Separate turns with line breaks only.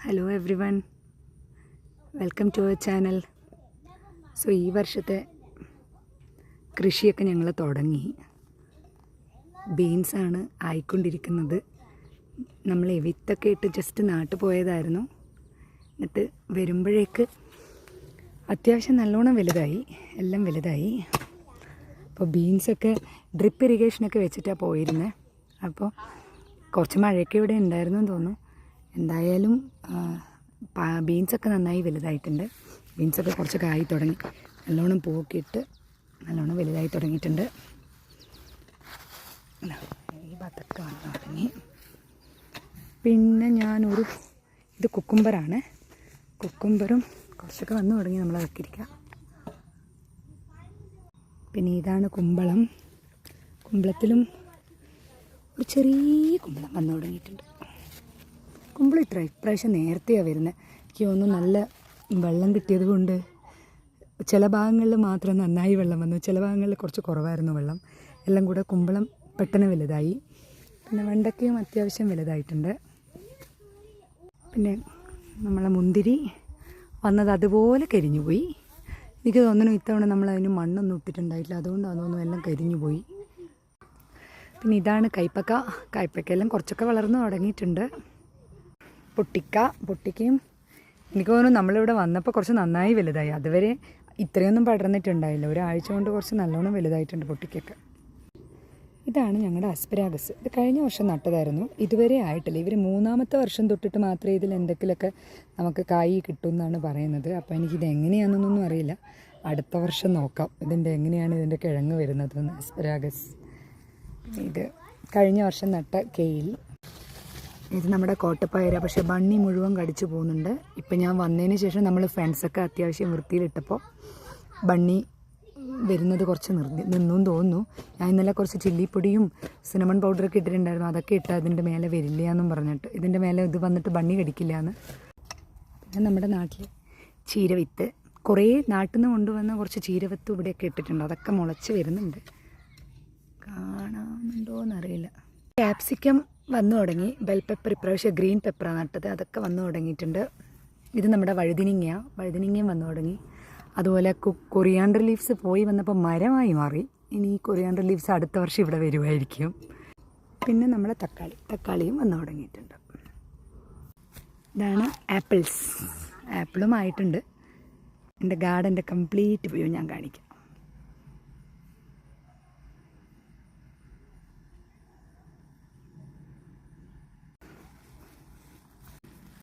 Hello everyone, welcome to our channel. So ഈ വർഷത്തെ കൃഷിയൊക്കെ ഞങ്ങൾ തുടങ്ങി. ബീൻസാണ് ആയിക്കൊണ്ടിരിക്കുന്നത്. നമ്മൾ വിത്തൊക്കെ ഇട്ട് ജസ്റ്റ് നാട്ട് പോയതായിരുന്നു. എന്നിട്ട് വരുമ്പോഴേക്ക് അത്യാവശ്യം നല്ലോണം വലുതായി, എല്ലാം വലുതായി. അപ്പോൾ ബീൻസൊക്കെ ഡ്രിപ്പ് ഇറിഗേഷനൊക്കെ വെച്ചിട്ടാണ് പോയിരുന്നത്. അപ്പോൾ കുറച്ച് മഴയൊക്കെ ഇവിടെ ഉണ്ടായിരുന്നു എന്ന് തോന്നുന്നു. എന്തായാലും ബീൻസൊക്കെ നന്നായി വലുതായിട്ടുണ്ട്. ബീൻസൊക്കെ കുറച്ച് കായി തുടങ്ങി, നല്ലോണം പൂക്കിയിട്ട് നല്ലോണം വലുതായി തുടങ്ങിയിട്ടുണ്ട്. ഈ ഭാഗത്തൊക്കെ വന്നു തുടങ്ങി. പിന്നെ ഇത് കുക്കുംബറാണ്. കുക്കുംബറും കുറച്ചൊക്കെ വന്നു തുടങ്ങി, നമ്മളതൊക്കെ ഇരിക്കുക. പിന്നെ ഇതാണ് കുമ്പളം. കുമ്പളത്തിലും ഒരു ചെറിയ കുമ്പളം വന്നു തുടങ്ങിയിട്ടുണ്ട്. കുമ്പളം ഇപ്രാവശ്യം നേരത്തെയാണ് വരുന്നത്. എനിക്ക് തോന്നുന്നു നല്ല വെള്ളം കിട്ടിയത് കൊണ്ട് ചില ഭാഗങ്ങളിൽ മാത്രം നന്നായി വെള്ളം വന്നു, ചില ഭാഗങ്ങളിൽ കുറച്ച് കുറവായിരുന്നു വെള്ളം. എല്ലാം കൂടെ കുമ്പളം പെട്ടെന്ന് വലുതായി. പിന്നെ വെണ്ടയ്ക്കയും അത്യാവശ്യം വലുതായിട്ടുണ്ട്. പിന്നെ നമ്മളെ മുന്തിരി വന്നത് അതുപോലെ കരിഞ്ഞു പോയി. എനിക്ക് തോന്നുന്നു ഇത്തവണ നമ്മളതിന് മണ്ണൊന്നും ഇട്ടിട്ടുണ്ടായിട്ടില്ല, അതുകൊണ്ടാണ് തോന്നുന്നു എല്ലാം കരിഞ്ഞു പോയി. പിന്നെ ഇതാണ് കയ്പ്പയ്ക്കെല്ലാം കുറച്ചൊക്കെ വളർന്നു തുടങ്ങിയിട്ടുണ്ട്. പൊട്ടിക്കയും എനിക്ക് തോന്നുന്നു നമ്മളിവിടെ വന്നപ്പോൾ കുറച്ച് നന്നായി വലുതായി. അതുവരെ ഇത്രയൊന്നും പടർന്നിട്ടുണ്ടായില്ല. ഒരാഴ്ച കൊണ്ട് കുറച്ച് നല്ലോണം വലുതായിട്ടുണ്ട് പൊട്ടിക്കൊക്കെ. ഇതാണ് ഞങ്ങളുടെ അസ്പരാഗസ്. ഇത് കഴിഞ്ഞ വർഷം നട്ടതായിരുന്നു, ഇതുവരെ ആയിട്ടില്ല. ഇവർ 3-ാമത്തെ വർഷം തൊട്ടിട്ട് മാത്രമേ ഇതിൽ എന്തെങ്കിലുമൊക്കെ നമുക്ക് കായ് കിട്ടും എന്നാണ് പറയുന്നത്. അപ്പോൾ എനിക്കിത് എങ്ങനെയാണെന്നൊന്നും അറിയില്ല. അടുത്ത വർഷം നോക്കാം എങ്ങനെയാണ് ഇതിൻ്റെ കിഴങ്ങ് വരുന്നതെന്ന്. അസ്പരാഗസ് ഇത് കഴിഞ്ഞ വർഷം നട്ട കെയിൽ. ഇത് നമ്മുടെ കോട്ടപ്പയര, പക്ഷേ ബണ്ണി മുഴുവൻ കടിച്ചു പോകുന്നുണ്ട്. ഇപ്പം ഞാൻ വന്നതിന് ശേഷം നമ്മൾ ഫെൻസൊക്കെ അത്യാവശ്യം വൃത്തിയിലിട്ടപ്പോൾ ബണ്ണി വരുന്നത് കുറച്ച് നിന്നും തോന്നുന്നു. ഞാൻ ഇന്നലെ കുറച്ച് ചില്ലിപ്പൊടിയും സിനമൺ പൗഡറൊക്കെ ഇട്ടിട്ടുണ്ടായിരുന്നു. അതൊക്കെ ഇട്ട് അതിൻ്റെ മേലെ വരില്ല എന്നും പറഞ്ഞിട്ട്, ഇതിൻ്റെ മേലെ ഇത് വന്നിട്ട് ബണ്ണി കടിക്കില്ല എന്ന്. പിന്നെ നമ്മുടെ നാട്ടിൽ ചീരവിത്ത് കുറേ നാട്ടിൽ നിന്ന് കൊണ്ടുവന്ന കുറച്ച് ചീരവിത്ത് ഇവിടെയൊക്കെ ഇട്ടിട്ടുണ്ട്. അതൊക്കെ മുളച്ച് വരുന്നുണ്ട്, കാണാനുണ്ടോ എന്നറിയില്ല. ക്യാപ്സിക്കം വന്നു തുടങ്ങി. ബെൽ പെപ്പർ ഇപ്രാവശ്യം ഗ്രീൻ പെപ്പറാണ് നട്ടത്, അതൊക്കെ വന്നു തുടങ്ങിയിട്ടുണ്ട്. ഇത് നമ്മുടെ വഴുതിനിങ്ങയും വന്നു തുടങ്ങി. അതുപോലെ കൊറിയാണ്ടർ ലീവ്സ് പോയി വന്നപ്പോൾ മരമായി മാറി. ഇനി ഈ കൊറിയാണ്ടർ ലീവ്സ് അടുത്ത വർഷം ഇവിടെ വരുമായിരിക്കും. പിന്നെ നമ്മുടെ തക്കാളിയും വന്നു തുടങ്ങിയിട്ടുണ്ട്. ഇതാണ് ആപ്പിളും ആയിട്ടുണ്ട്. എൻ്റെ ഗാർഡൻ്റെ കംപ്ലീറ്റ് വ്യൂ ഞാൻ കാണിക്കാം.